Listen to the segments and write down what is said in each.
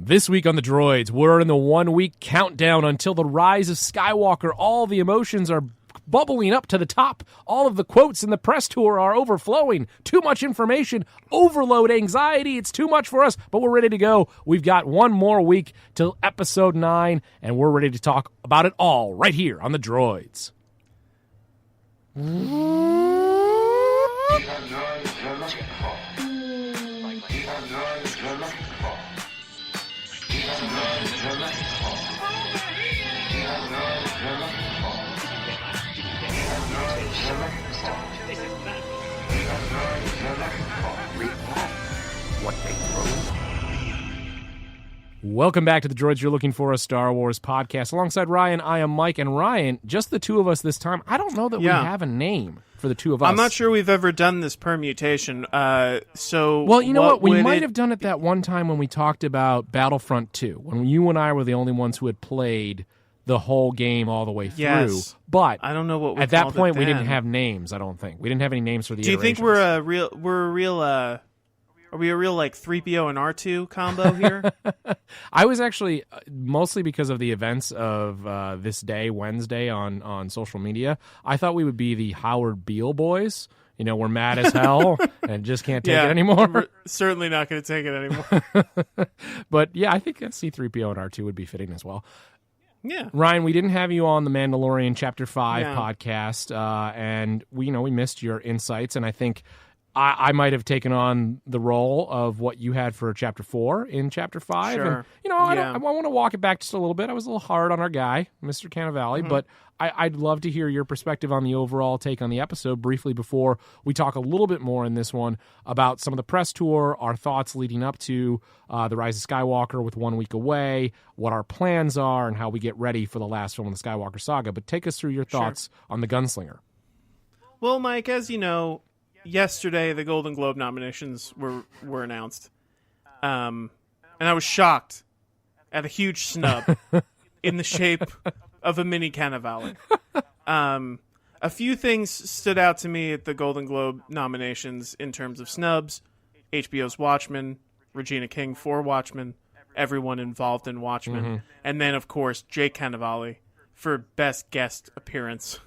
This week on The Droids, we're in the 1-week countdown until the Rise of Skywalker. All the emotions are bubbling up to the top. All of the quotes in the press tour are overflowing. Too much information, overload, anxiety. It's too much for us, but we're ready to go. We've got one more week till episode 9, and we're ready to talk about it all right here on The Droids. Welcome back to The Droids You're Looking For, a Star Wars podcast. Alongside Ryan, I am Mike. And Ryan, just the two of us this time. I don't know that we have a name for the two of us. I'm not sure we've ever done this permutation. Well, you know what? We might have done it that one time when we talked about Battlefront 2, when you and I were the only ones who had played the whole game all the way through. Yes. But I don't know what we at that called point it we then. didn't have names, I don't think. We didn't have any names for the Do you think iterations. are we a real like 3PO and R2 combo here? I was actually, mostly because of the events of this day, Wednesday, on social media, I thought we would be the Howard Beale boys. You know, we're mad as hell and just can't take it anymore. We're certainly not going to take it anymore. But yeah, I think C-3PO and R2 would be fitting as well. Yeah. Ryan, we didn't have you on the Mandalorian Chapter 5 podcast, and we missed your insights, and I think I might have taken on the role of what you had for Chapter 4 in Chapter 5. Sure. And, I want to walk it back just a little bit. I was a little hard on our guy, Mr. Cannavale, but I'd love to hear your perspective on the overall take on the episode briefly before we talk a little bit more in this one about some of the press tour, our thoughts leading up to the Rise of Skywalker with 1 week away, what our plans are, and how we get ready for the last film in the Skywalker Saga. But take us through your thoughts on the Gunslinger. Well, Mike, as you know, yesterday the Golden Globe nominations were announced, and I was shocked at a huge snub in the shape of a mini Cannavale. A few things stood out to me at the Golden Globe nominations in terms of snubs. HBO's Watchmen, Regina King for Watchmen, everyone involved in Watchmen, and then of course Jake Cannavale for best guest appearance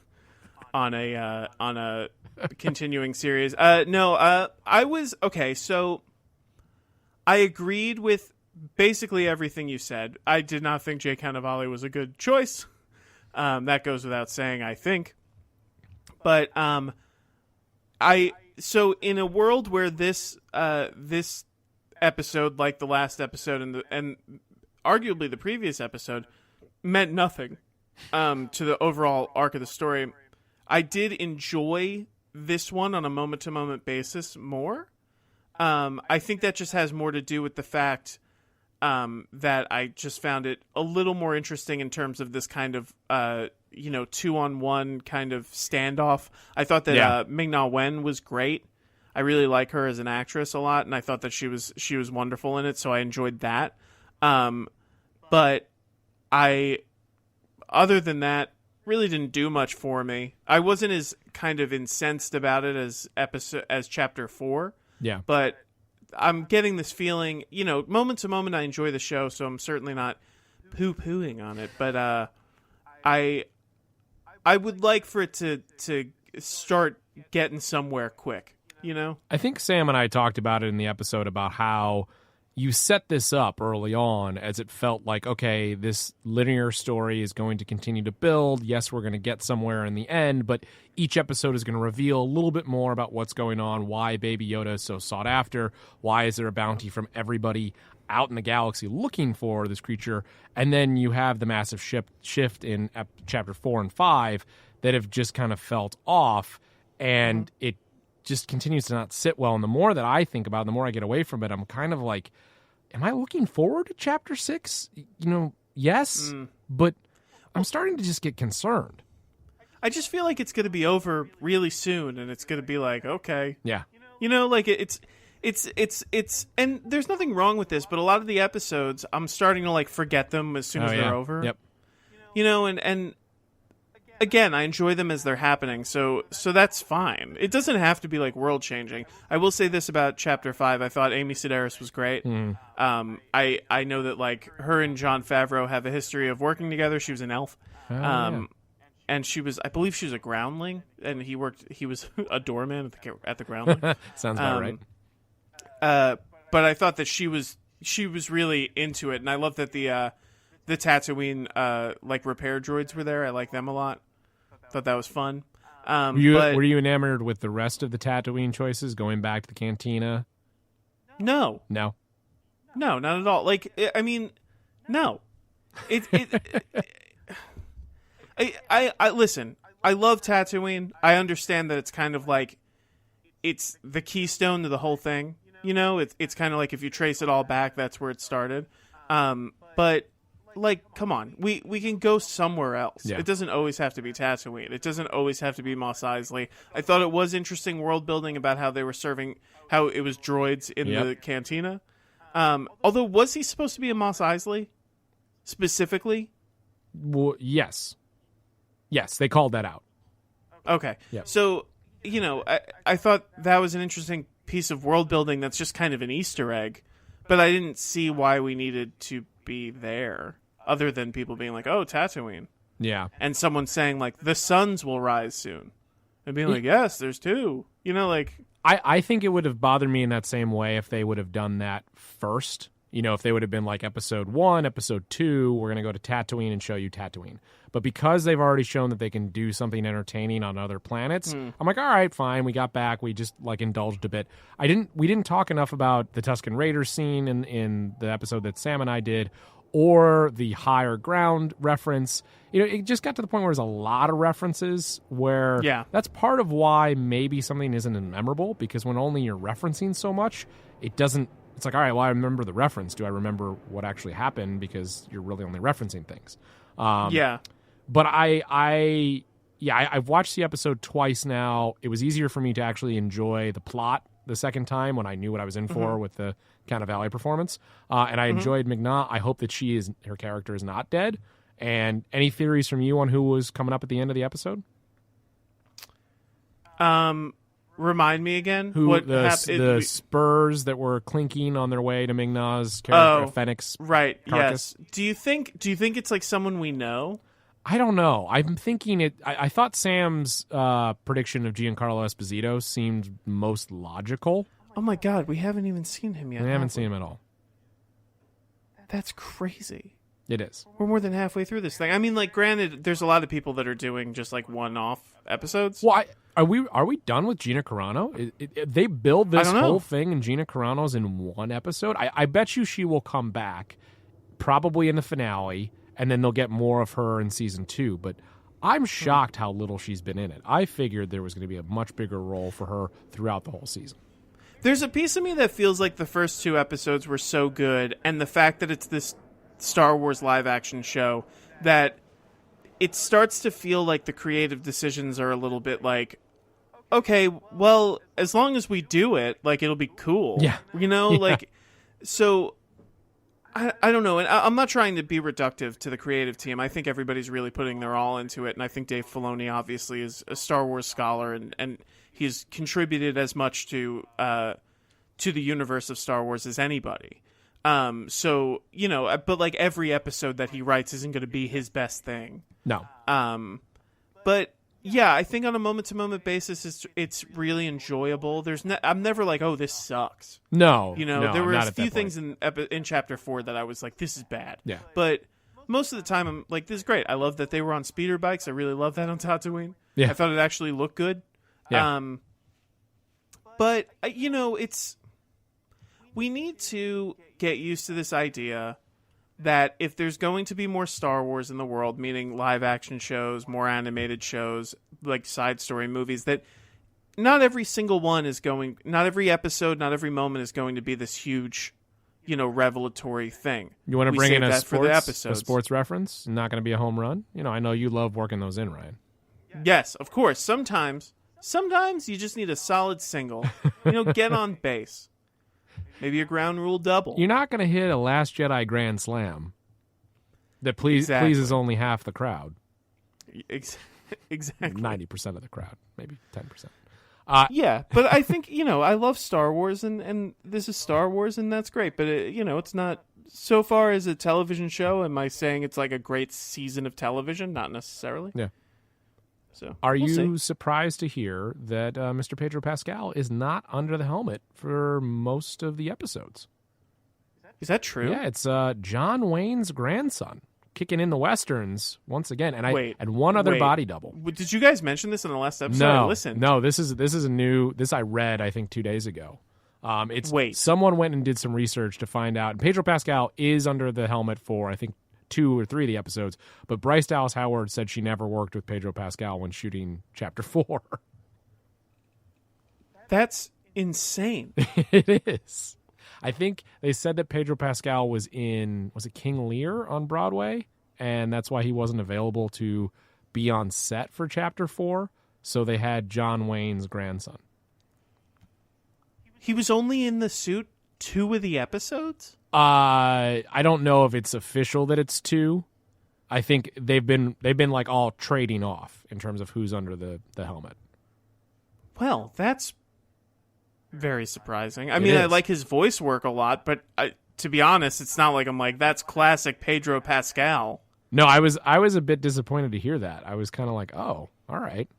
on a continuing series. I was okay. So I agreed with basically everything you said. I did not think Jake Cannavale was a good choice. That goes without saying, I think. But so in a world where this episode, like the last episode and arguably the previous episode, meant nothing to the overall arc of the story, I did enjoy this one on a moment-to-moment basis more. I think that just has more to do with the fact that I just found it a little more interesting in terms of this kind of 2-on-1 kind of standoff. I thought that Ming-Na Wen was great. I really like her as an actress a lot, and I thought that she was wonderful in it, so I enjoyed that. But other than that, really didn't do much for me. I wasn't as kind of incensed about it as Chapter 4. Yeah. But I'm getting this feeling, moment to moment I enjoy the show, so I'm certainly not poo-pooing on it. But I would like for it to start getting somewhere quick, I think Sam and I talked about it in the episode about how you set this up early on as it felt like, okay, this linear story is going to continue to build. Yes, we're going to get somewhere in the end, but each episode is going to reveal a little bit more about what's going on, why Baby Yoda is so sought after, why is there a bounty from everybody out in the galaxy looking for this creature, and then you have the massive shift in Chapter 4 and 5 that have just kind of felt off, and it just continues to not sit well. And the more that I think about it, the more I get away from it, I'm kind of like, am I looking forward to Chapter 6? Yes, but I'm starting to just get concerned. I just feel like it's going to be over really soon, and it's going to be like, okay. Yeah. Like it's, and there's nothing wrong with this, but a lot of the episodes, I'm starting to, like, forget them as soon as they're over. Yep. And again, I enjoy them as they're happening, so that's fine. It doesn't have to be like world changing. I will say this about Chapter 5: I thought Amy Sedaris was great. I know that like her and Jon Favreau have a history of working together. She was an elf, and I believe she was a groundling, and he was a doorman at the groundling. Sounds about right. But I thought that she was really into it, and I love that the Tatooine like repair droids were there. I like them a lot. Thought that was fun. Were you enamored with the rest of the Tatooine choices, going back to the cantina? No, not at all. Like, I mean, no. I listen. I love Tatooine. I understand that it's kind of like it's the keystone to the whole thing. You know, it's kind of like if you trace it all back, that's where it started. But like, come on, we can go somewhere else. Yeah. It doesn't always have to be Tatooine. It doesn't always have to be Mos Eisley. I thought it was interesting world building about how they were serving, how it was droids in the cantina. Although, was he supposed to be a Mos Eisley specifically? Well, yes, they called that out. Okay, yep. So I thought that was an interesting piece of world building. That's just kind of an Easter egg, but I didn't see why we needed to be there. Other than people being like, "Oh, Tatooine," and someone saying like, "The suns will rise soon," and being like, "Yes, there's two." Like I think it would have bothered me in that same way if they would have done that first. If they would have been like episode 1, episode 2, we're gonna go to Tatooine and show you Tatooine. But because they've already shown that they can do something entertaining on other planets, I'm like, all right, fine. We got back. We just like indulged a bit. We didn't talk enough about the Tusken Raiders scene in the episode that Sam and I did, or the higher ground reference. It just got to the point where there's a lot of references where that's part of why maybe something isn't memorable, because when only you're referencing so much, it's like, all right, well, I remember the reference. Do I remember what actually happened? Because you're really only referencing things. But I've watched the episode twice now. It was easier for me to actually enjoy the plot the second time when I knew what I was in for with the kind of Valley performance. And I enjoyed Migna. I hope that her character is not dead. And any theories from you on who was coming up at the end of the episode? Remind me again. The spurs that were clinking on their way to Migna's character, Fennec's right? carcass. Yes. Do you think it's like someone we know? I don't know. I'm thinking it. I thought Sam's prediction of Giancarlo Esposito seemed most logical. Oh my God, we haven't even seen him yet. We haven't seen him at all. That's crazy. It is. We're more than halfway through this thing. I mean, like, granted, there's a lot of people that are doing just like one-off episodes. Well, are we done with Gina Carano? They build this whole thing and Gina Carano's in one episode. I bet you she will come back, probably in the finale, and then they'll get more of her in season 2. But I'm shocked how little she's been in it. I figured there was going to be a much bigger role for her throughout the whole season. There's a piece of me that feels like the first 2 episodes were so good, and the fact that it's this Star Wars live-action show, that it starts to feel like the creative decisions are a little bit like, okay, well, as long as we do it, like, it'll be cool. Yeah. Like, so, I don't know, and I'm not trying to be reductive to the creative team. I think everybody's really putting their all into it, and I think Dave Filoni obviously is a Star Wars scholar, and he's contributed as much to the universe of Star Wars as anybody. So, but like every episode that he writes isn't going to be his best thing. No. But yeah, I think on a moment to moment basis, it's really enjoyable. I'm never like, oh, this sucks. No. There were a few things in chapter 4 that I was like, this is bad. Yeah. But most of the time, I'm like, this is great. I love that they were on speeder bikes. I really love that on Tatooine. Yeah. I thought it actually looked good. Yeah. But we need to get used to this idea that if there's going to be more Star Wars in the world, meaning live action shows, more animated shows, like side story movies, that not every single one is going, not every episode, not every moment is going to be this huge, revelatory thing. You want to bring in a sports reference? Not going to be a home run? I know you love working those in, Ryan. Yes, of course. Sometimes you just need a solid single. Get on base. Maybe a ground rule double. You're not going to hit a Last Jedi grand slam that pleases only half the crowd. Exactly. 90% of the crowd, maybe 10%. Yeah, but I think, I love Star Wars, and this is Star Wars, and that's great. But, it's not, so far as a television show, am I saying it's like a great season of television? Not necessarily. Yeah. So, Are we'll you see. surprised to hear that Mr. Pedro Pascal is not under the helmet for most of the episodes? Is that true? Yeah, it's John Wayne's grandson kicking in the westerns once again, and one other body double. Did you guys mention this in the last episode? No, Listen. no, this is a new. This I read, I think, 2 days ago. Someone went and did some research to find out. And Pedro Pascal is under the helmet for, I think, 2 or 3 of the episodes, but Bryce Dallas Howard said she never worked with Pedro Pascal when shooting Chapter 4. That's insane. It is. I think they said that Pedro Pascal was it King Lear on Broadway, and that's why he wasn't available to be on set for Chapter 4, so they had John Wayne's grandson. He was only in the suit 2 of the episodes? I don't know if it's official that it's 2. I think they've been like all trading off in terms of who's under the helmet. Well, that's very surprising. I mean, I like his voice work a lot, but to be honest, it's not like I'm like, that's classic Pedro Pascal. No, I was a bit disappointed to hear that. I was kind of like, oh, all right.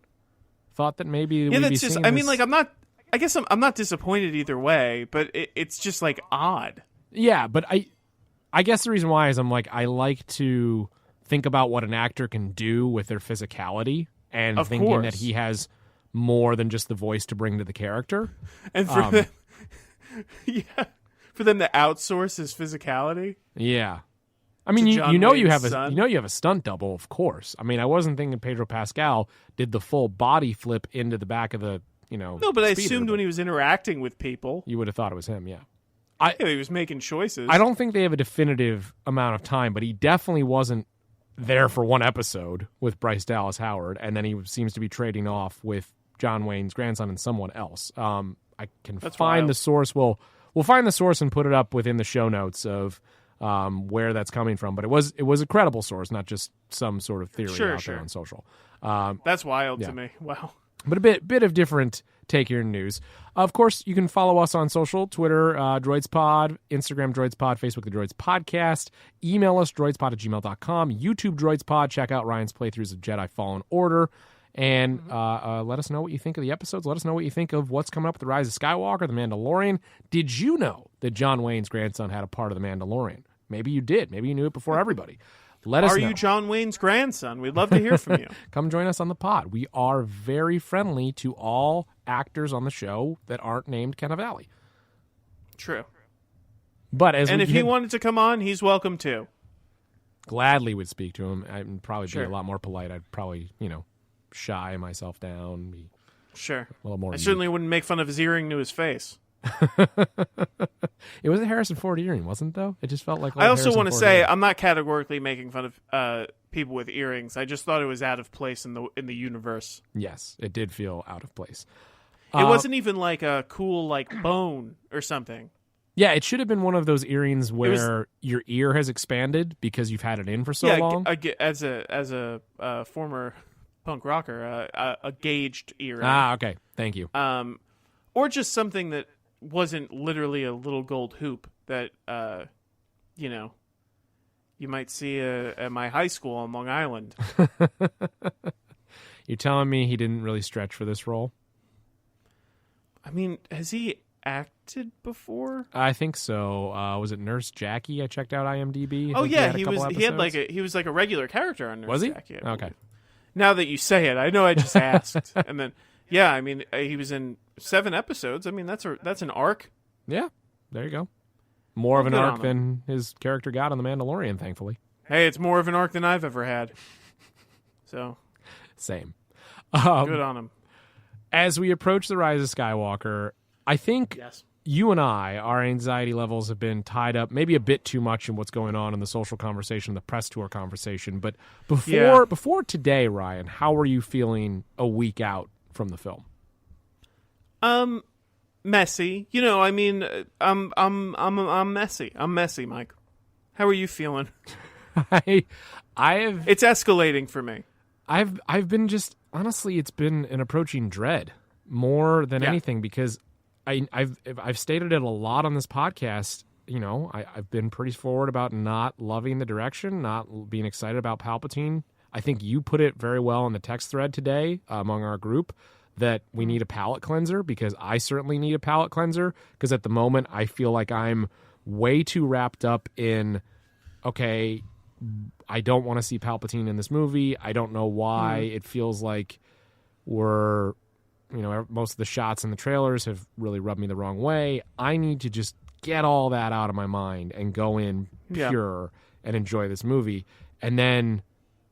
Thought that maybe we'd be seeing I mean, like, I guess I'm not disappointed either way, but it's just like odd. Yeah, but I guess the reason why is I'm like, I like to think about what an actor can do with their physicality, and of thinking course. that he has more than just the voice to bring to the character. And for them, for them to outsource his physicality. Yeah. I mean, you have a stunt double, of course. I mean, I wasn't thinking Pedro Pascal did the full body flip into the back of the, No, but I assumed when he was interacting with people, you would have thought it was him, yeah. He was making choices. I don't think they have a definitive amount of time, but he definitely wasn't there for one episode with Bryce Dallas Howard, and then he seems to be trading off with John Wayne's grandson and someone else. I can find the source. We'll find the source and put it up within the show notes of where that's coming from. But it was a credible source, not just some sort of theory out there on social. That's wild to me. Wow. But a bit of different take here in news. Of course, you can follow us on social, Twitter, DroidsPod, Instagram, DroidsPod, Facebook, The Droids Podcast. Email us, droidspod@gmail.com. YouTube, DroidsPod. Check out Ryan's playthroughs of Jedi Fallen Order. And let us know what you think of the episodes. Let us know what you think of what's coming up with The Rise of Skywalker, The Mandalorian. Did you know that John Wayne's grandson had a part of The Mandalorian? Maybe you did. Maybe you knew it before everybody. Let us know. Are you John Wayne's grandson? We'd love to hear from you. Come join us on the pod. We are very friendly to all actors on the show that aren't named Cannavale. True. But if he wanted to come on, he's welcome too. Gladly would speak to him. I'd probably be a lot more polite. I'd probably, shy myself down. Be sure. A little more. I certainly wouldn't make fun of his earring to his face. It was a Harrison Ford earring, wasn't it, though? It just felt like. I also want to say I'm not categorically making fun of people with earrings. I just thought it was out of place in the universe. Yes, it did feel out of place. It wasn't even like a cool bone or something. Yeah, it should have been one of those earrings where your ear has expanded because you've had it in for so long. As a former punk rocker, a gauged earring. Ah, okay, thank you. Or just something that wasn't literally a little gold hoop that you might see at my high school on Long Island. You're telling me he didn't really stretch for this role? I mean, has he acted before? I think so. Was it Nurse Jackie? I checked out IMDb. Oh yeah, he was like a regular character on Nurse Jackie. Okay. Now that you say it, I know I just asked, and then I mean, he was in 7 episodes. I mean, that's an arc. Yeah, there you go. More of an arc than his character got on The Mandalorian, thankfully. Hey, it's more of an arc than I've ever had. So, same. Good on him. As we approach The Rise of Skywalker, I think you and our anxiety levels have been tied up maybe a bit too much in what's going on in the social conversation, the press tour conversation. But before today, Ryan, how are you feeling a week out from the film? Messy. I mean, I'm messy. I'm messy, Mike. How are you feeling? I have. It's escalating for me. I've been just honestly, it's been an approaching dread more than anything, because I've stated it a lot on this podcast. You know, I've been pretty forward about not loving the direction, not being excited about Palpatine. I think you put it very well in the text thread today among our group that we need a palate cleanser, because I certainly need a palate cleanser, because at the moment I feel like I'm way too wrapped up in, okay, I don't want to see Palpatine in this movie. I don't know why. It feels like most of the shots in the trailers have really rubbed me the wrong way. I need to just get all that out of my mind and go in pure and enjoy this movie. And then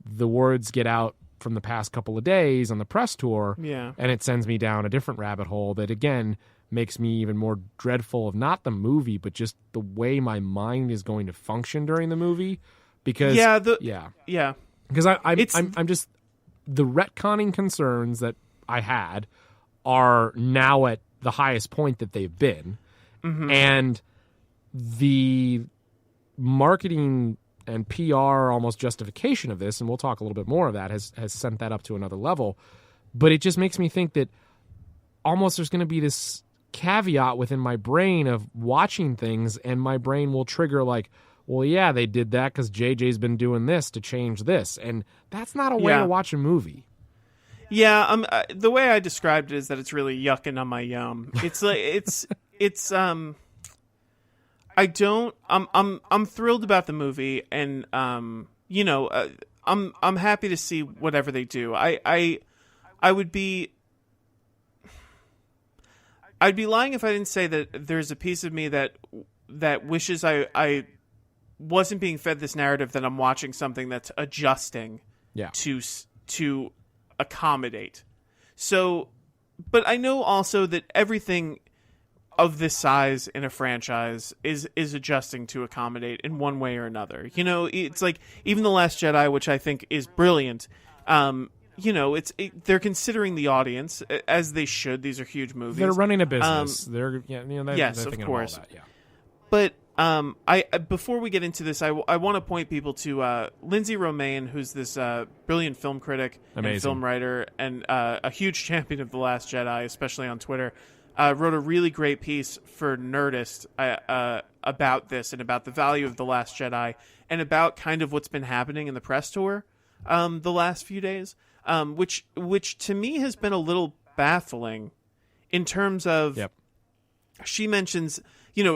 the words get out from the past couple of days on the press tour, and it sends me down a different rabbit hole that, again, makes me even more dreadful of not the movie, but just the way my mind is going to function during the movie. Because because I'm just, the retconning concerns that I had are now at the highest point that they've been, and the marketing and PR almost justification of this, and we'll talk a little bit more of that, has sent that up to another level. But it just makes me think that almost there's going to be this caveat within my brain of watching things, and my brain will trigger like, well, yeah, they did that because JJ's been doing this to change this. And that's not a way to watch a movie. Yeah, the way I described it is that it's really yucking on my yum. It's like I'm thrilled about the movie, and I'm happy to see whatever they do. I'd be lying if I didn't say that there's a piece of me that wishes I wasn't being fed this narrative that I'm watching something that's adjusting to accommodate. So, but I know also that everything of this size in a franchise is adjusting to accommodate in one way or another. You know, it's like even The Last Jedi, which I think is brilliant. They're considering the audience, as they should. These are huge movies. They're running a business. Yes, of course. All that, yeah. But I before we get into this, I want to point people to Lindsay Romaine, who's this brilliant film critic and film writer, and a huge champion of The Last Jedi, especially on Twitter. Wrote a really great piece for Nerdist about this and about the value of The Last Jedi and about kind of what's been happening in the press tour the last few days, which to me has been a little baffling in terms of she mentions,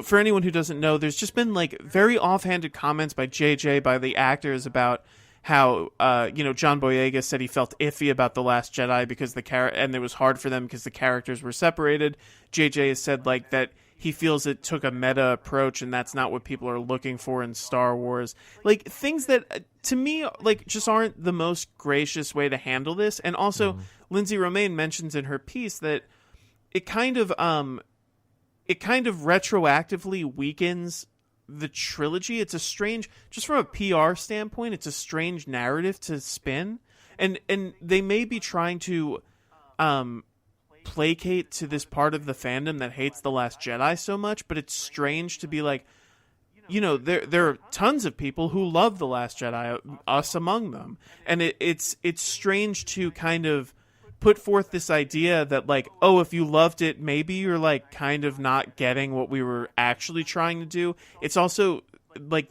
for anyone who doesn't know, there's just been like very offhanded comments by JJ, by the actors, about how John Boyega said he felt iffy about The Last Jedi because and it was hard for them because the characters were separated. JJ has said like that he feels it took a meta approach, and that's not what people are looking for in Star Wars. Like things that to me like just aren't the most gracious way to handle this. And also Lindsay Romaine mentions in her piece that it kind of retroactively weakens the trilogy. It's a strange, just from a PR standpoint, it's a strange narrative to spin, and they may be trying to placate to this part of the fandom that hates The Last Jedi so much, but it's strange to be like, there are tons of people who love The Last Jedi, us among them, and it's strange to kind of put forth this idea that like, oh, if you loved it, maybe you're like kind of not getting what we were actually trying to do. It's also like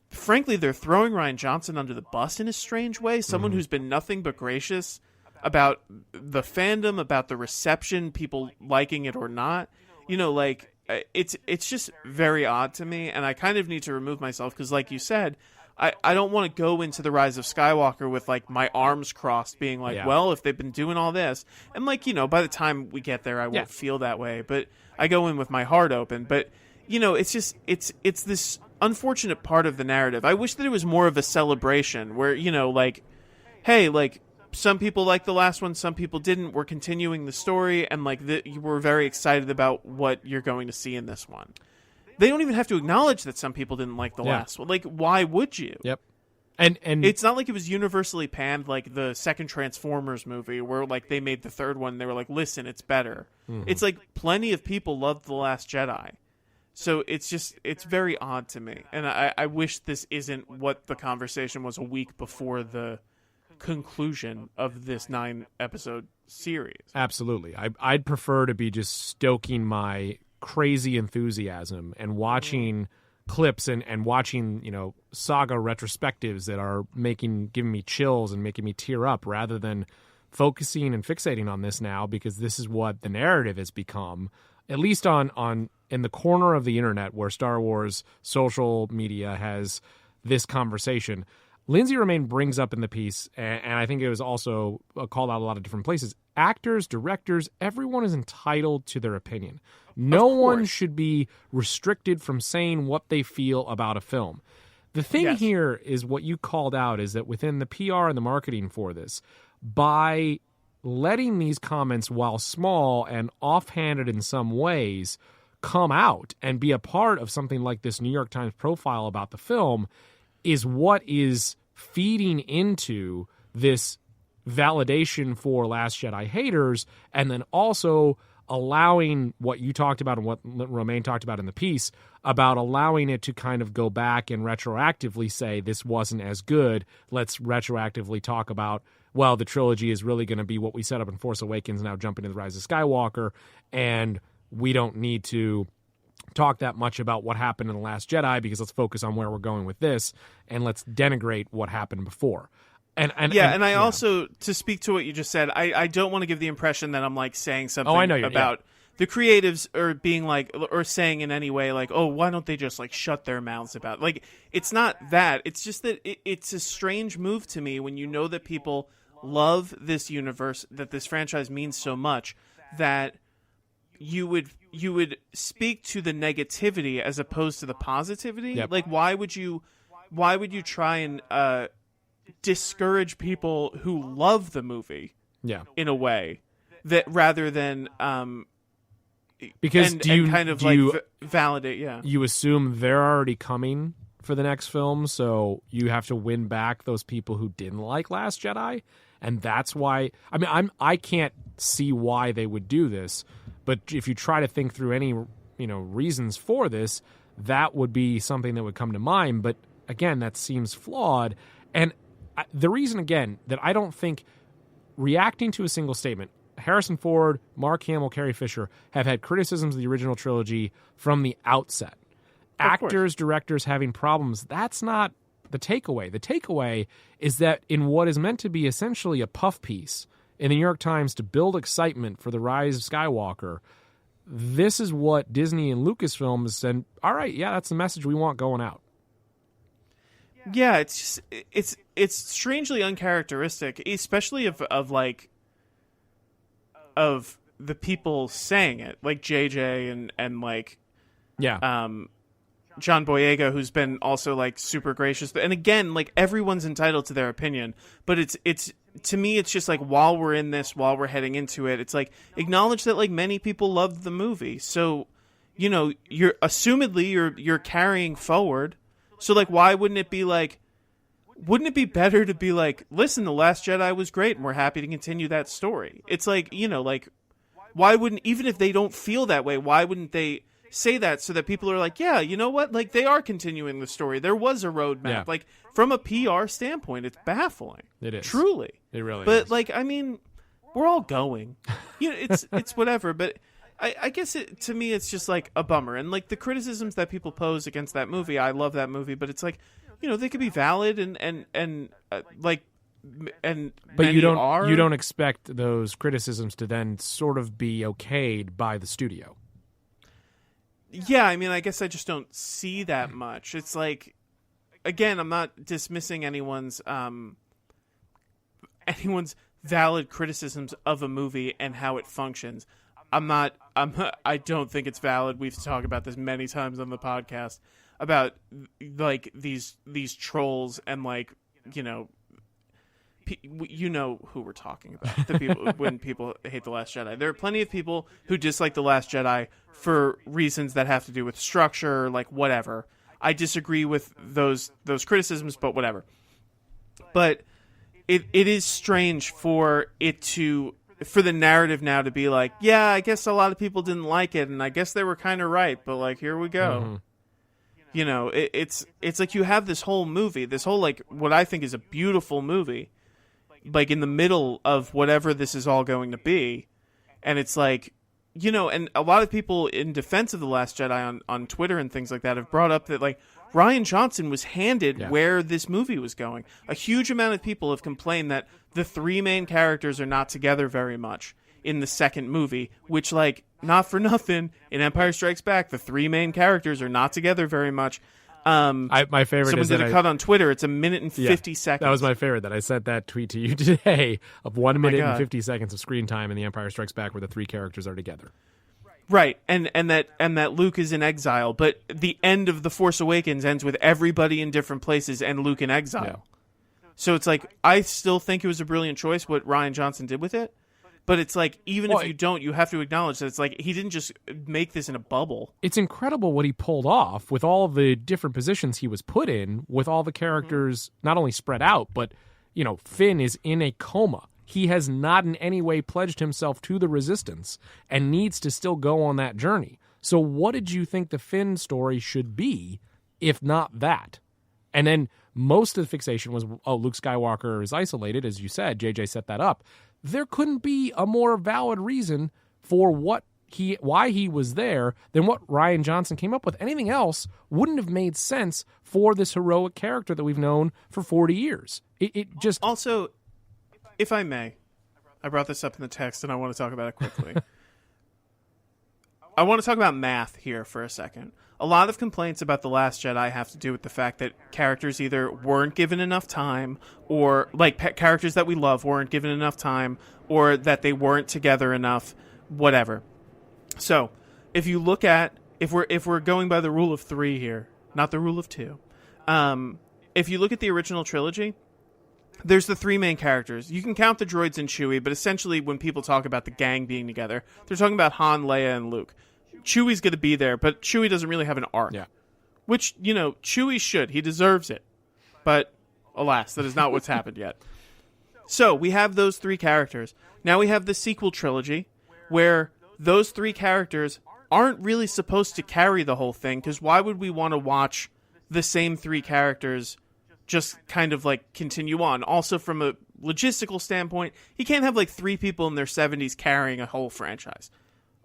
frankly, they're throwing Rian Johnson under the bus in a strange way. Someone who's been nothing but gracious about the fandom, about the reception, people liking it or not. It's just very odd to me, and I kind of need to remove myself because, like you said, I don't want to go into the Rise of Skywalker with like my arms crossed, being like, well, if they've been doing all this, and like, by the time we get there, I won't feel that way, but I go in with my heart open. But it's just it's this unfortunate part of the narrative. I wish that it was more of a celebration where like, hey, like some people liked the last one, some people didn't. We're continuing the story, and like we're very excited about what you're going to see in this one. They don't even have to acknowledge that some people didn't like the last one. Like, why would you? Yep. And it's not like it was universally panned like the second Transformers movie where like they made the third one and they were like, listen, it's better. It's like plenty of people loved The Last Jedi. So it's very odd to me. And I wish this isn't what the conversation was a week before the conclusion of this 9-episode series. Absolutely. I'd prefer to be just stoking my crazy enthusiasm and watching clips and watching, saga retrospectives that are giving me chills and making me tear up, rather than focusing and fixating on this now, because this is what the narrative has become, at least on in the corner of the internet where Star Wars social media has this conversation. Lindsay Romain brings up in the piece, and I think it was also called out a lot of different places, actors, directors, everyone is entitled to their opinion. No one should be restricted from saying what they feel about a film. The thing here is what you called out, is that within the PR and the marketing for this, by letting these comments, while small and offhanded in some ways, come out and be a part of something like this New York Times profile about the film, is what is feeding into this validation for Last Jedi haters, and then also allowing what you talked about and what Romain talked about in the piece, about allowing it to kind of go back and retroactively say this wasn't as good. Let's retroactively talk about, well, the trilogy is really going to be what we set up in Force Awakens, now jumping to the Rise of Skywalker, and we don't need to talk that much about what happened in The Last Jedi, because let's focus on where we're going with this, and let's denigrate what happened before. And I also, to speak to what you just said, I don't want to give the impression that I'm like saying something about the creatives, or being like, or saying in any way like, oh, why don't they just like shut their mouths about it? Like, it's not that. It's just that it's a strange move to me when you know that people love this universe, that this franchise means so much, that you would speak to the negativity as opposed to the positivity. Yep. Like, why would you try and discourage people who love the movie? In a way that, rather than because validate. You assume they're already coming for the next film, so you have to win back those people who didn't like Last Jedi, and that's why. I mean, I can't see why they would do this, but if you try to think through any reasons for this, that would be something that would come to mind. But again, that seems flawed, and the reason again that I don't think reacting to a single statement. Harrison Ford, Mark Hamill, Carrie Fisher have had criticisms of the original trilogy from the outset. Actors, directors having problems, that's not the takeaway. The takeaway is that in what is meant to be essentially a puff piece in the New York Times to build excitement for the Rise of Skywalker, this is what Disney and Lucasfilm has said, all right, yeah, that's the message we want going out. Yeah, it's strangely uncharacteristic, especially of the people saying it, like JJ and like John Boyega, who's been also like super gracious. And again, like, everyone's entitled to their opinion, but it's to me, it's just like, while we're in this, while we're heading into it, it's like, acknowledge that like many people loved the movie, so you're assumedly you're carrying forward. So like, why wouldn't it be like? Wouldn't it be better to be like, listen, The Last Jedi was great, and we're happy to continue that story? It's like, like, why wouldn't, even if they don't feel that way, why wouldn't they say that, so that people are like, yeah, you know what? Like, they are continuing the story. There was a roadmap. Yeah. Like, from a PR standpoint, it's baffling. It is. Truly. It really is. But, like, I mean, we're all going. It's whatever. But I guess to me, it's just, like, a bummer. And, like, the criticisms that people pose against that movie, I love that movie, but it's like, they could be valid and but you don't expect those criticisms to then sort of be okayed by the studio. Yeah, I mean, I guess I just don't see that much. It's like, again, I'm not dismissing anyone's valid criticisms of a movie and how it functions. I don't think it's valid. We've talked about this many times on the podcast about like these trolls and like who we're talking about, the people when people hate The Last Jedi. There are plenty of people who dislike The Last Jedi for reasons that have to do with structure, like whatever. I disagree with those criticisms, but whatever. But it is strange for it to, for the narrative now to be like, yeah, I guess a lot of people didn't like it, and I guess they were kind of right, but like, here we go. Mm-hmm. You know, it's like you have this whole movie, this whole, like, what I think is a beautiful movie, like in the middle of whatever this is all going to be, and it's like, you know, and a lot of people in defense of The Last Jedi on Twitter and things like that have brought up that, like, Rian Johnson was handed where this movie was going. A huge amount of people have complained that the three main characters are not together very much in the second movie, which, like, not for nothing, in Empire Strikes Back, the three main characters are not together very much. My favorite someone is did a cut on Twitter. It's 1 minute and 50 seconds. That was my favorite, that I sent that tweet to you today of 1 minute and 50 seconds of screen time in The Empire Strikes Back where the three characters are together. Right, and that Luke is in exile, but the end of The Force Awakens ends with everybody in different places and Luke in exile. Yeah. So it's like, I still think it was a brilliant choice what Rian Johnson did with it, but it's like, even if you don't, you have to acknowledge that it's like, he didn't just make this in a bubble. It's incredible what he pulled off with all the different positions he was put in, with all the characters not only spread out, but, you know, Finn is in a coma. He has not in any way pledged himself to the Resistance and needs to still go on that journey. So what did you think the Finn story should be, if not that? And then most of the fixation was, oh, Luke Skywalker is isolated, as you said. JJ set that up. There couldn't be a more valid reason for why he was there than what Rian Johnson came up with. Anything else wouldn't have made sense for this heroic character that we've known for 40 years. It just... Also... If I may, I brought this up in the text and I want to talk about it quickly. I want to talk about math here for a second. A lot of complaints about The Last Jedi have to do with the fact that characters either weren't given enough time, or, like, characters that we love weren't given enough time, or that they weren't together enough, whatever. So, if you look at, if we're going by the rule of 3 here, not the rule of 2, if you look at the original trilogy, there's the three main characters. You can count the droids and Chewie, but essentially when people talk about the gang being together, they're talking about Han, Leia, and Luke. Chewie's going to be there, but Chewie doesn't really have an arc. Yeah. Which, you know, Chewie should. He deserves it. But, alas, that is not what's happened yet. So, we have those three characters. Now we have the sequel trilogy, where those three characters aren't really supposed to carry the whole thing, because why would we want to watch the same three characters just kind of, like, continue on? Also, from a logistical standpoint, you can't have, like, three people in their 70s carrying a whole franchise.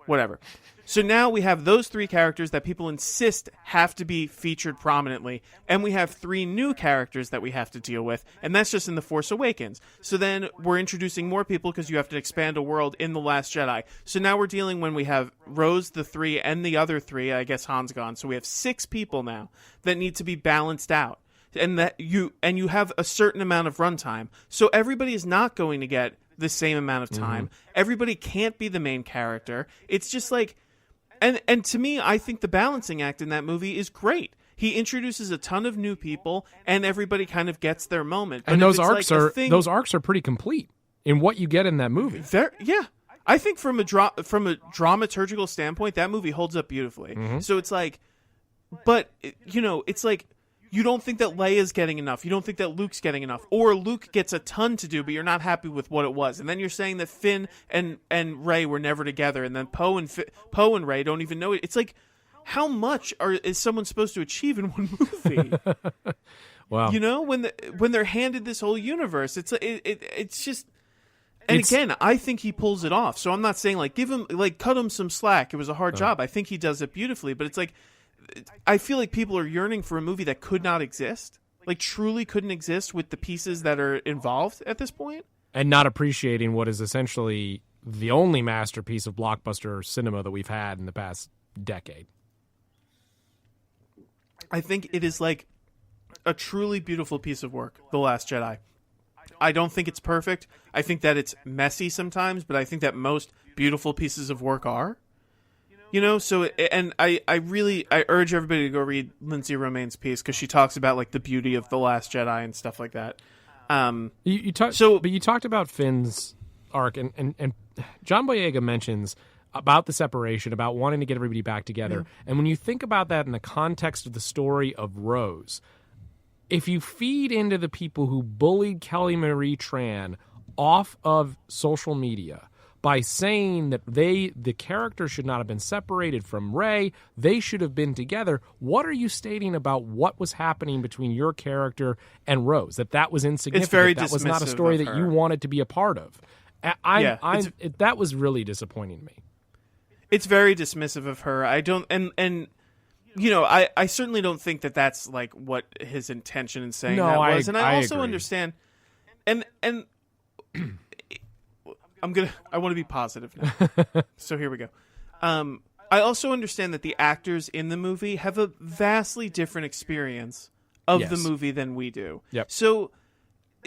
Whatever. So now we have those three characters that people insist have to be featured prominently, and we have three new characters that we have to deal with, and that's just in The Force Awakens. So then we're introducing more people because you have to expand a world in The Last Jedi. So now we're dealing when we have Rose, the three, and the other three. I guess Han's gone. So we have 6 people now that need to be balanced out. And you have a certain amount of runtime. So everybody is not going to get the same amount of time. Mm-hmm. Everybody can't be the main character. It's just like, and to me, I think the balancing act in that movie is great. He introduces a ton of new people, and everybody kind of gets their moment. But and those arcs are pretty complete in what you get in that movie. Yeah. I think from a dramaturgical standpoint, that movie holds up beautifully. Mm-hmm. So it's like, but you know, it's like, you don't think that Leia's getting enough. You don't think that Luke's getting enough. Or Luke gets a ton to do, but you're not happy with what it was. And then you're saying that Finn and Rey were never together, and then Poe and Rey don't even know it. It's like, how much is someone supposed to achieve in one movie? Wow. You know, when they're handed this whole universe, it's just. And again, I think he pulls it off. So I'm not saying cut him some slack. It was a hard job. I think he does it beautifully, but it's like, I feel like people are yearning for a movie that could not exist, like truly couldn't exist with the pieces that are involved at this point. And not appreciating what is essentially the only masterpiece of blockbuster cinema that we've had in the past decade. I think it is like a truly beautiful piece of work, The Last Jedi. I don't think it's perfect. I think that it's messy sometimes, but I think that most beautiful pieces of work are. You know, so, and I urge everybody to go read Lindsay Romaine's piece, because she talks about, like, the beauty of The Last Jedi and stuff like that. But you talked about Finn's arc, and John Boyega mentions about the separation, about wanting to get everybody back together. Yeah. And when you think about that in the context of the story of Rose, if you feed into the people who bullied Kelly Marie Tran off of social media, by saying that the character should not have been separated from Rey. They should have been together. What are you stating about what was happening between your character and Rose? That was insignificant. It's very that was not a story that you wanted to be a part of. That was really disappointing to me. It's very dismissive of her. I don't, and you know, I certainly don't think that that's like what his intention in saying that was. And I also agree. understand, and I want to be positive now. So here we go. I also understand that the actors in the movie have a vastly different experience of the movie than we do. Yep. So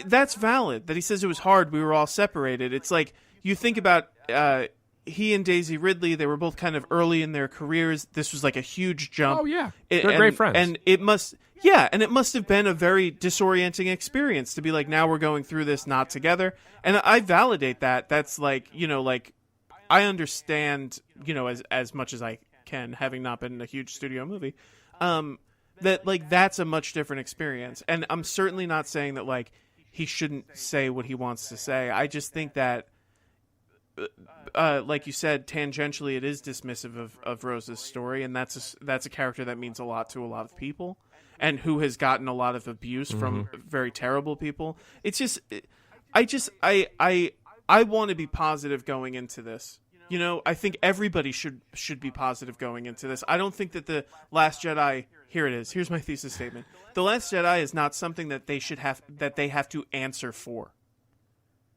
that's valid that he says it was hard. We were all separated. It's like you think about he and Daisy Ridley. They were both kind of early in their careers. This was like a huge jump. Oh yeah, they're great friends. And it must have been a very disorienting experience to be like, now we're going through this not together. And I validate that. That's like, you know, like I understand, you know, as much as I can, having not been in a huge studio movie, that like that's a much different experience. And I'm certainly not saying that like he shouldn't say what he wants to say. I just think that, like you said, tangentially, it is dismissive of Rose's story, and that's a character that means a lot to a lot of people, and who has gotten a lot of abuse from very terrible people. It's just, I want to be positive going into this. You know, I think everybody should be positive going into this. I don't think that the Last Jedi. Here it is. Here's my thesis statement. The Last Jedi is not something that they have to answer for.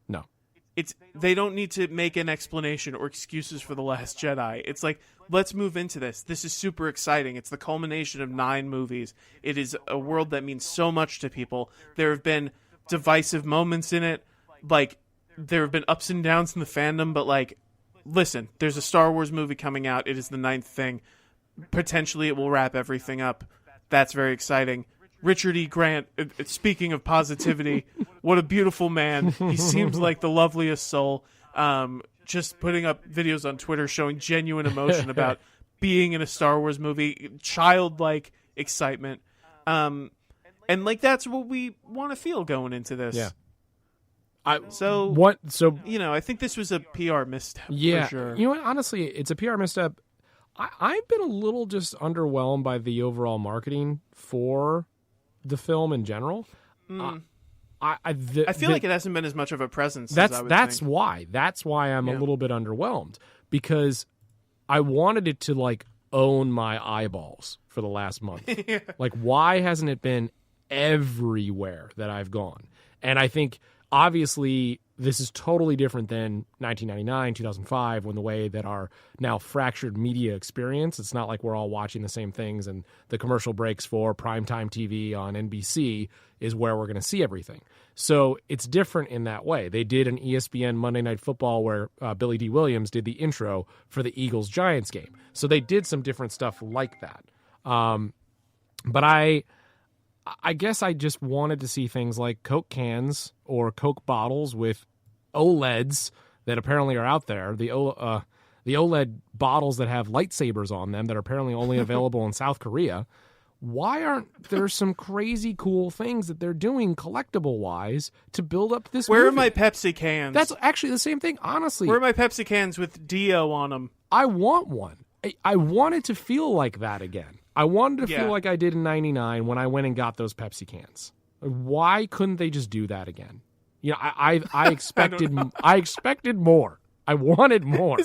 No. They don't need to make an explanation or excuses for The Last Jedi. It's like, let's move into this. This is super exciting. It's the culmination of 9 movies. It is a world that means so much to people. There have been divisive moments in it. Like, there have been ups and downs in the fandom, but like, listen, there's a Star Wars movie coming out. It is the 9th thing. Potentially it will wrap everything up. That's very exciting. Richard E. Grant, speaking of positivity, what a beautiful man. He seems like the loveliest soul. Just putting up videos on Twitter showing genuine emotion about being in a Star Wars movie, childlike excitement. And like that's what we want to feel going into this. Yeah. You know, I think this was a PR misstep for sure. You know what? Honestly, it's a PR misstep. I've been a little just underwhelmed by the overall marketing for the film in general. I feel like it hasn't been as much of a presence. That's why I'm a little bit underwhelmed, because I wanted it to like own my eyeballs for the last month. Like, why hasn't it been everywhere that I've gone? And I think obviously this is totally different than 1999, 2005, when the way that our now fractured media experience, it's not like we're all watching the same things and the commercial breaks for primetime TV on NBC is where we're going to see everything. So it's different in that way. They did an ESPN Monday Night Football where Billy D. Williams did the intro for the Eagles-Giants game. So they did some different stuff like that. But I guess I just wanted to see things like Coke cans or Coke bottles with OLEDs that apparently are out there. The OLED bottles that have lightsabers on them that are apparently only available in South Korea. Why aren't there some crazy cool things that they're doing collectible-wise to build up this Where movie? are my Pepsi cans? That's actually the same thing, honestly. Where are my Pepsi cans with Dio on them? I want one. I want it to feel like that again. I wanted to feel like I did in 99 when I went and got those Pepsi cans. Why couldn't they just do that again? You know, I expected I expected more. I wanted more.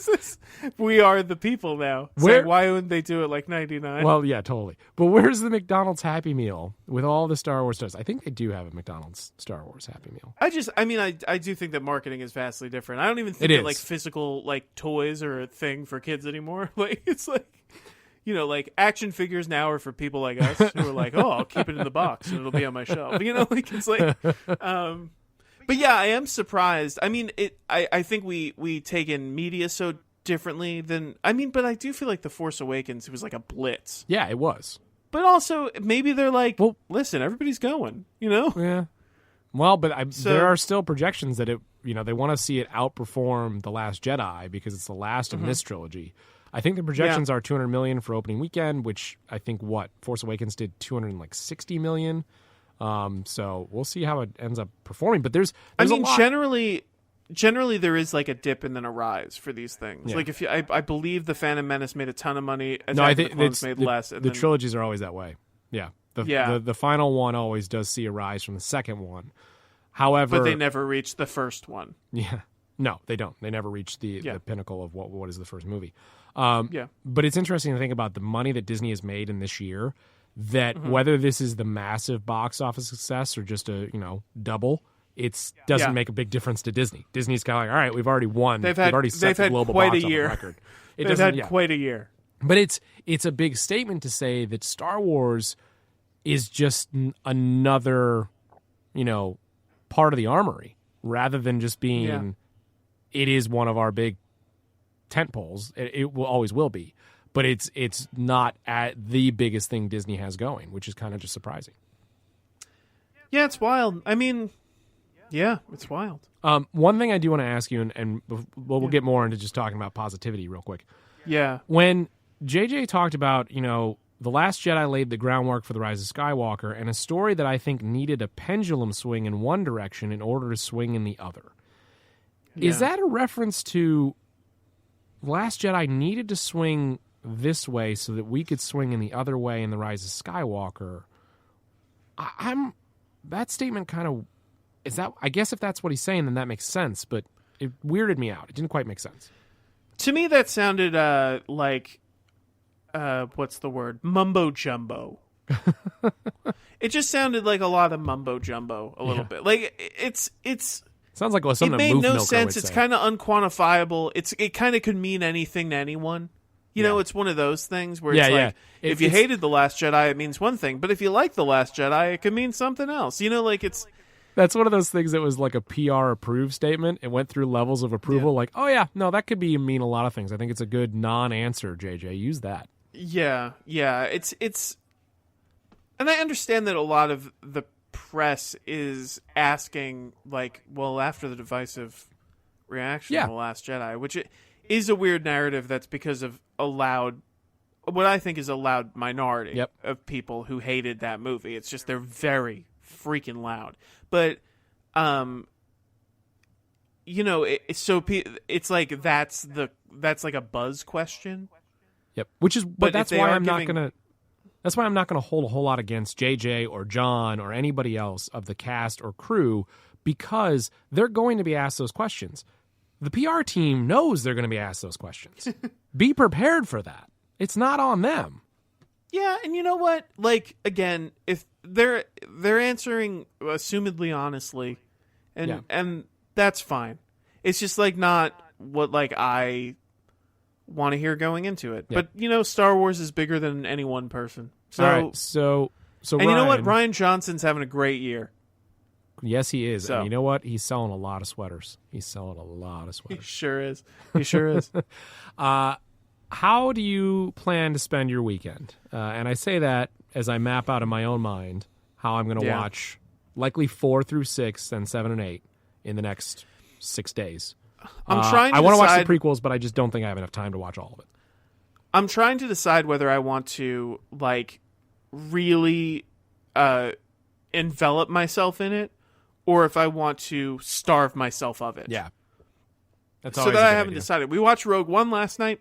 We are the people now. Why wouldn't they do it like 99? Well, yeah, totally. But where's the McDonald's Happy Meal with all the Star Wars stars? I think they do have a McDonald's Star Wars Happy Meal. I do think that marketing is vastly different. I don't even think that like physical like toys are a thing for kids anymore. Like it's like, you know, like action figures now are for people like us who are like, oh, I'll keep it in the box and it'll be on my shelf. You know, like it's like, but yeah, I am surprised. I mean, I think we take in media so differently than, but I do feel like The Force Awakens, it was like a blitz. Yeah, it was. But also, maybe they're like, well, listen, everybody's going, you know? Yeah. Well, but there are still projections that they want to see it outperform The Last Jedi because it's the last of this trilogy. I think the projections are $200 million for opening weekend, which I think Force Awakens did $260 million. So we'll see how it ends up performing. But there's a lot. Generally, generally there is like a dip and then a rise for these things. Yeah. Like if I believe the Phantom Menace made a ton of money, No, I think the Clones made less. And the then, trilogies are always that way. Yeah. The final one always does see a rise from the second one. However, but they never reached the first one. Yeah. No, they don't. They never reach the pinnacle of what is the first movie. Yeah. But it's interesting to think about the money that Disney has made in this year, that whether this is the massive box office success or just a, double, it doesn't make a big difference to Disney. Disney's kind of like, all right, we've already won. They've already set the global box office record. They've had quite a year. But it's a big statement to say that Star Wars is just another, part of the armory, rather than just being, it is one of our big tent poles. It will always will be, but it's not at the biggest thing Disney has going, which is kind of just surprising. Yeah, it's wild. I mean, yeah, it's wild. One thing I do want to ask you, and we'll get more into just talking about positivity real quick. Yeah. When JJ talked about, The Last Jedi laid the groundwork for the Rise of Skywalker, and a story that I think needed a pendulum swing in one direction in order to swing in the other. Yeah. Is that a reference to Last Jedi needed to swing this way so that we could swing in the other way in the Rise of Skywalker? That statement kind of is that. I guess if that's what he's saying, then that makes sense. But it weirded me out. It didn't quite make sense. To me, that sounded like. What's the word? Mumbo jumbo. It just sounded like a lot of mumbo jumbo a little bit. Like it's sounds like something it made no sense. It's kind of unquantifiable. It kind of could mean anything to anyone. You know, it's one of those things where it's like if you hated The Last Jedi, it means one thing, but if you like The Last Jedi, it could mean something else. That's one of those things that was like a PR approved statement. It went through levels of approval. Like, oh yeah, no, that could mean a lot of things. I think it's a good non-answer. JJ, use that. Yeah. It's, and I understand that a lot of the press is asking, like, well, after the divisive reaction to The Last Jedi, which is a weird narrative that's because of what I think is a loud minority of people who hated that movie. It's just they're very freaking loud. But, it's like that's like a buzz question. Yep. That's why I'm not gonna hold a whole lot against JJ or John or anybody else of the cast or crew, because they're going to be asked those questions. The PR team knows they're going to be asked those questions. Be prepared for that. It's not on them. Yeah, and you know what? Like, again, if they're answering assumedly honestly, and that's fine. It's just like not what like I want to hear going into it. But Star Wars is bigger than any one person. So, all right, so and Ryan, you know what? Ryan Johnson's having a great year. Yes, he is. So, and you know what? He's selling a lot of sweaters. He sure is. He sure is. How do you plan to spend your weekend? And I say that as I map out in my own mind how I'm going to watch likely 4 through 6 and 7 and 8 in the next 6 days. I'm trying to I want to decide... watch the prequels, but I just don't think I have enough time to watch all of it. I'm trying to decide whether I want to like really envelop myself in it, or if I want to starve myself of it. Yeah. That's so that I haven't decided. We watched Rogue One last night,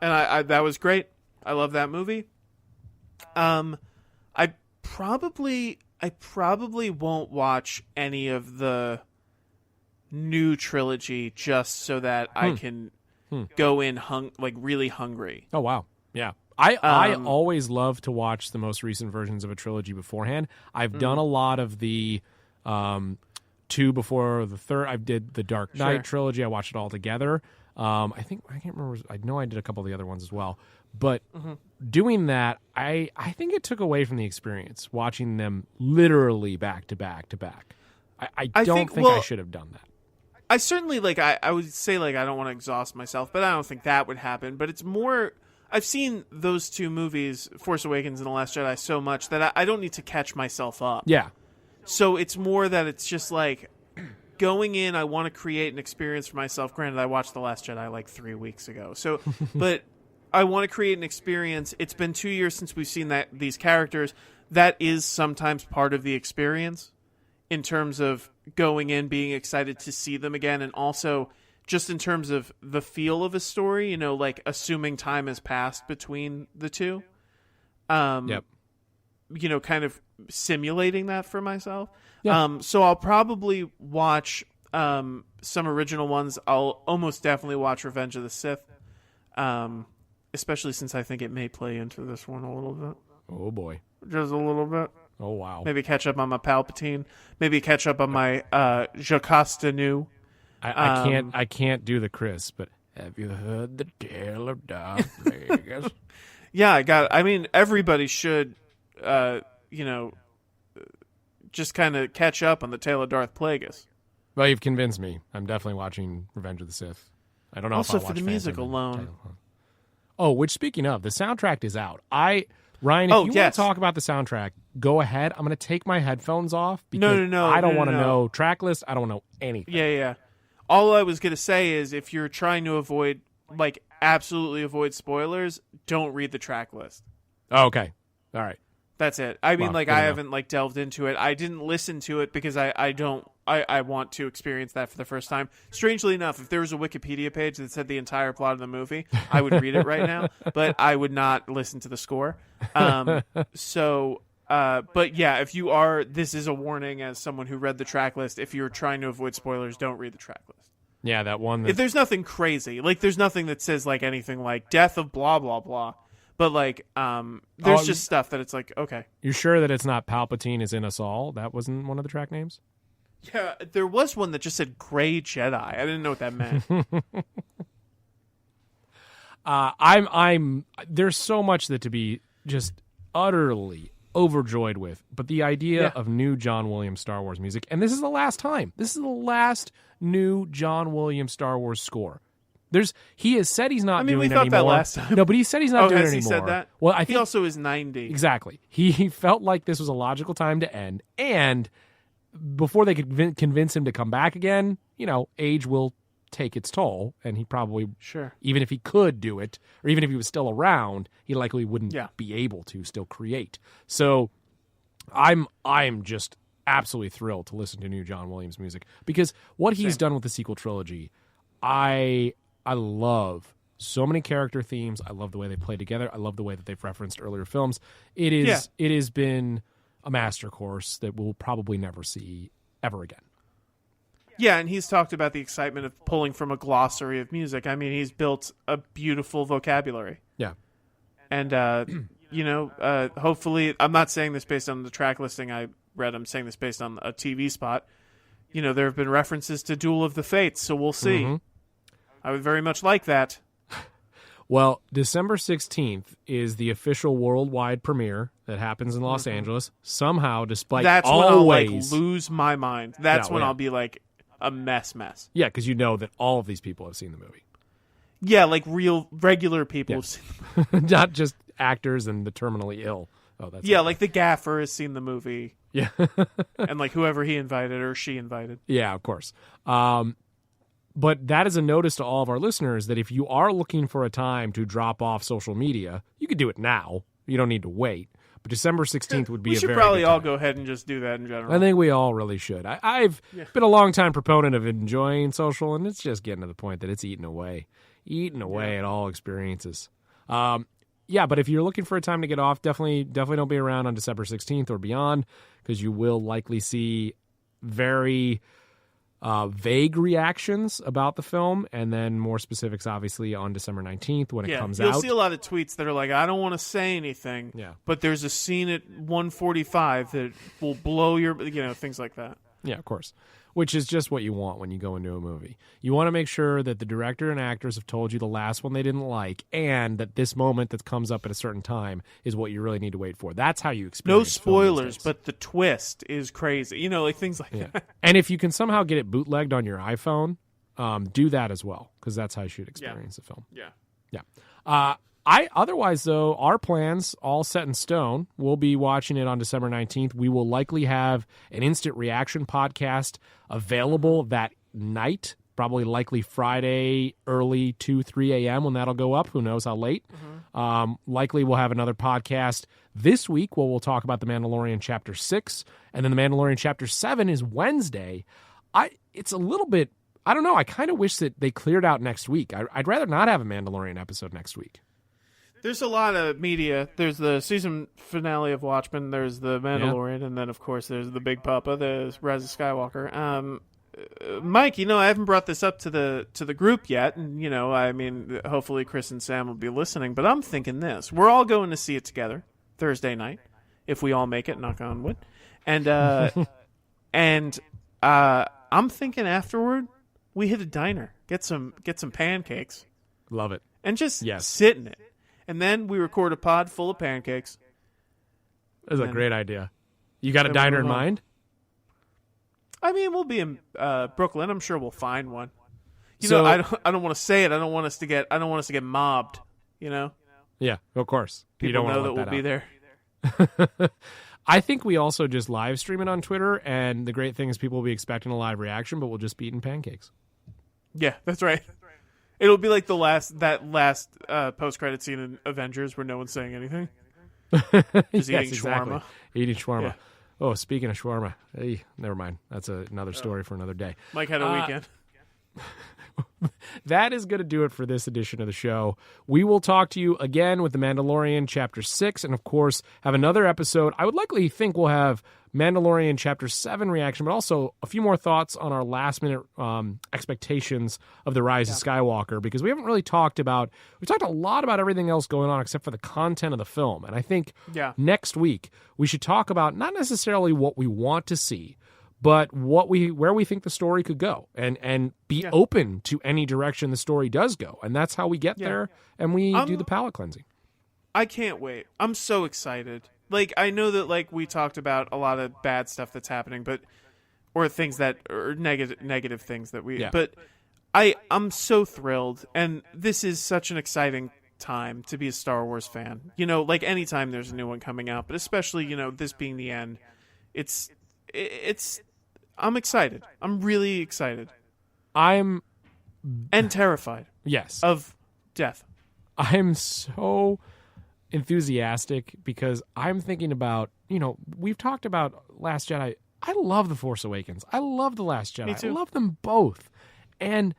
and I that was great. I love that movie. I probably won't watch any of the new trilogy just so that I can go in really hungry. Oh wow. Yeah. I always love to watch the most recent versions of a trilogy beforehand. I've done a lot of the 2 before the 3rd. I did the Dark Knight trilogy. I watched it all together. I can't remember. I know I did a couple of the other ones as well. But doing that, I think it took away from the experience, watching them literally back to back to back. I don't think I should have done that. I certainly, I would say, I don't want to exhaust myself, but I don't think that would happen. But it's more, I've seen those 2 movies, Force Awakens and The Last Jedi, so much that I don't need to catch myself up. Yeah. So it's more that it's just going in, I want to create an experience for myself. Granted, I watched The Last Jedi 3 weeks ago. So, but I want to create an experience. It's been 2 years since we've seen these characters. That is sometimes part of the experience, in terms of going in, being excited to see them again, and also just in terms of the feel of a story, you know, like assuming time has passed between the two. Yep. You know, kind of simulating that for myself. Yeah. So I'll probably watch some original ones. I'll almost definitely watch Revenge of the Sith, especially since I think it may play into this one a little bit. Oh, boy. Just a little bit. Oh, wow. Maybe catch up on my Palpatine. Maybe catch up on my Jocasta Nu. I can't do the Chris, but have you heard the tale of Darth Plagueis? Yeah, I mean, everybody should, you know, just kind of catch up on the tale of Darth Plagueis. Well, you've convinced me. I'm definitely watching Revenge of the Sith. I don't know also if I'll for watch the music alone. Oh, which, speaking of, the soundtrack is out. Ryan, if you want to talk about the soundtrack, go ahead. I'm going to take my headphones off because I don't want to know track list. I don't know anything. Yeah. All I was going to say is if you're trying to avoid, like, absolutely avoid spoilers, don't read the track list. Oh, okay. All right. That's it. I mean, I haven't, like, delved into it. I didn't listen to it because I want to experience that for the first time. Strangely enough, if there was a Wikipedia page that said the entire plot of the movie, I would read it right now, but I would not listen to the score. But yeah, this is a warning as someone who read the track list. If you're trying to avoid spoilers, don't read the track list. Yeah, that one. If there's nothing crazy, like there's nothing that says like anything like death of blah, blah, blah. But like, there's just stuff that it's like, okay. You're sure that it's not Palpatine is in us all? That wasn't one of the track names? Yeah, there was one that just said Gray Jedi. I didn't know what that meant. There's so much that to be just utterly overjoyed with, but the idea of new John Williams Star Wars music, and this is the last time. This is the last new John Williams Star Wars score. He has said he's not doing it anymore. We thought that last time. No, but he said he's not doing it anymore. He said that? Well, I think he also is 90. Exactly. He felt like this was a logical time to end, and before they could convince him to come back again, you know, age will take its toll, and he probably, even if he could do it, or even if he was still around, he likely wouldn't be able to still create. So I'm just absolutely thrilled to listen to new John Williams music, because what he's done with the sequel trilogy, I love so many character themes. I love the way they play together. I love the way that they've referenced earlier films. It has been a master course that we'll probably never see ever again. Yeah, and he's talked about the excitement of pulling from a glossary of music. I mean, he's built a beautiful vocabulary. Yeah. And, hopefully, I'm not saying this based on the track listing I read. I'm saying this based on a TV spot. You know, there have been references to Duel of the Fates, so we'll see. Mm-hmm. I would very much like that. Well, December 16th is the official worldwide premiere that happens in Los Angeles. Somehow, despite That's always... when I'll, lose my mind. That's when I'll be, a mess. Yeah, because you know that all of these people have seen the movie. Yeah, regular people have seen the movie. Not just actors and the terminally ill. Oh, that's the gaffer has seen the movie. Yeah. And, whoever he invited or she invited. Yeah, of course. But that is a notice to all of our listeners that if you are looking for a time to drop off social media, you could do it now. You don't need to wait. But December 16th would be a very good time. We should probably all go ahead and just do that in general. I think we all really should. I've been a long-time proponent of enjoying social, and it's just getting to the point that it's eating away at all experiences. But if you're looking for a time to get off, definitely don't be around on December 16th or beyond, because you will likely see very... vague reactions about the film, and then more specifics, obviously, on December 19th when it comes out. You'll see a lot of tweets that are like, I don't want to say anything, but there's a scene at 1:45 that will blow your, things like that. Yeah, of course. Which is just what you want when you go into a movie. You want to make sure that the director and actors have told you the last one they didn't like, and that this moment that comes up at a certain time is what you really need to wait for. That's how you experience No spoilers, but the twist is crazy. Things like that. And if you can somehow get it bootlegged on your iPhone, do that as well, because that's how you should experience the film. Yeah. Otherwise, though, our plans all set in stone. We'll be watching it on December 19th. We will likely have an instant reaction podcast available that night probably likely Friday, early 2, 3 a.m. when that'll go up. Who knows how late? Likely we'll have another podcast this week where we'll talk about The Mandalorian Chapter 6. And then The Mandalorian Chapter 7 is Wednesday. It's a little bit, I don't know, I kind of wish that they cleared out next week. I'd rather not have a Mandalorian episode next week. There's a lot of media. There's the season finale of Watchmen. There's the Mandalorian, and then of course there's the Big Papa, the Rise of Skywalker. Mike, I haven't brought this up to the group yet, and I mean, hopefully Chris and Sam will be listening. But I'm thinking this: we're all going to see it together Thursday night, if we all make it. Knock on wood. And I'm thinking afterward we hit a diner, get some pancakes, love it, and just sit in it. And then we record a pod full of pancakes. That's a great idea. You got a diner in mind? I mean, we'll be in Brooklyn. I'm sure we'll find one. I don't want to say it. I don't want us to get mobbed. Yeah, of course. People know that we'll be there. I think we also just live stream it on Twitter, and the great thing is people will be expecting a live reaction, but we'll just be eating pancakes. Yeah, that's right. It'll be like that last post-credit scene in Avengers where no one's saying anything. Just eating shawarma. Eating shawarma. Yeah. Oh, speaking of shawarma, hey, never mind. That's another story for another day. Mike had a weekend. That is going to do it for this edition of the show. We will talk to you again with The Mandalorian Chapter 6, and of course, have another episode. I would likely think we'll have Mandalorian Chapter 7 reaction, but also a few more thoughts on our last-minute expectations of The Rise of Skywalker, because we haven't really talked a lot about everything else going on except for the content of the film. And I think next week we should talk about not necessarily what we want to see, but where we think the story could go, and be open to any direction the story does go. And that's how we get there, and we do the palate cleansing. I can't wait. I'm so excited. Like, I know that, we talked about a lot of bad stuff that's happening, or things that are negative things that but I'm so thrilled, and this is such an exciting time to be a Star Wars fan. Anytime there's a new one coming out, but especially, this being the end, I'm excited. I'm really excited. And terrified. Yes. Of death. I'm so enthusiastic because I'm thinking about, we've talked about Last Jedi. I love The Force Awakens. I love The Last Jedi. Me too. I love them both. And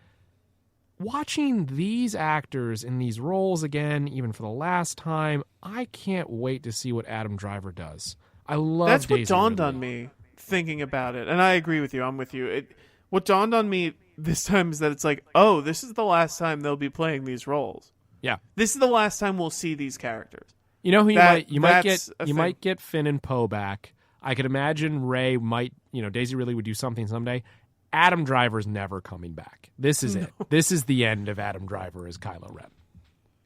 watching these actors in these roles again, even for the last time, I can't wait to see what Adam Driver does. I love That's what Daisy dawned Ridley. on me thinking about it. And I agree with you. I'm with you. What dawned on me this time is that it's like, oh, this is the last time they'll be playing these roles. Yeah. This is the last time we'll see these characters. You know who you might get Finn and Poe back. I could imagine Rey might, Daisy Ridley would do something someday. Adam Driver's never coming back. This is it. This is the end of Adam Driver as Kylo Ren.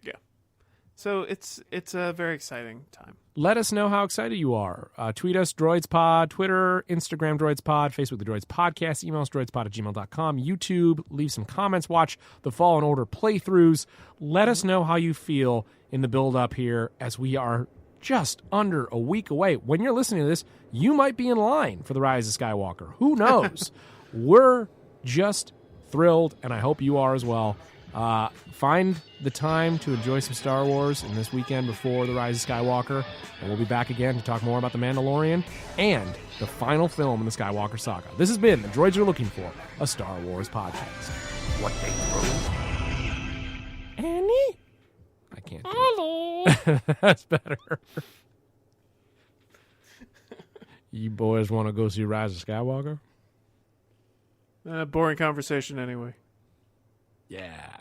Yeah. So it's a very exciting time. Let us know how excited you are. Tweet us, DroidsPod, Twitter, Instagram, DroidsPod, Facebook, The Droids Podcast, email us, droidspod@gmail.com, YouTube, leave some comments, watch the Fallen Order playthroughs. Let us know how you feel in the build-up here as we are just under a week away. When you're listening to this, you might be in line for The Rise of Skywalker. Who knows? We're just thrilled, and I hope you are as well. Find the time to enjoy some Star Wars in this weekend before The Rise of Skywalker, and we'll be back again to talk more about The Mandalorian and the final film in the Skywalker Saga. This has been The Droids You're Looking For, a Star Wars podcast. What they throw. Annie? I can't do it. That's better. You boys want to go see Rise of Skywalker? Boring conversation anyway. Yeah.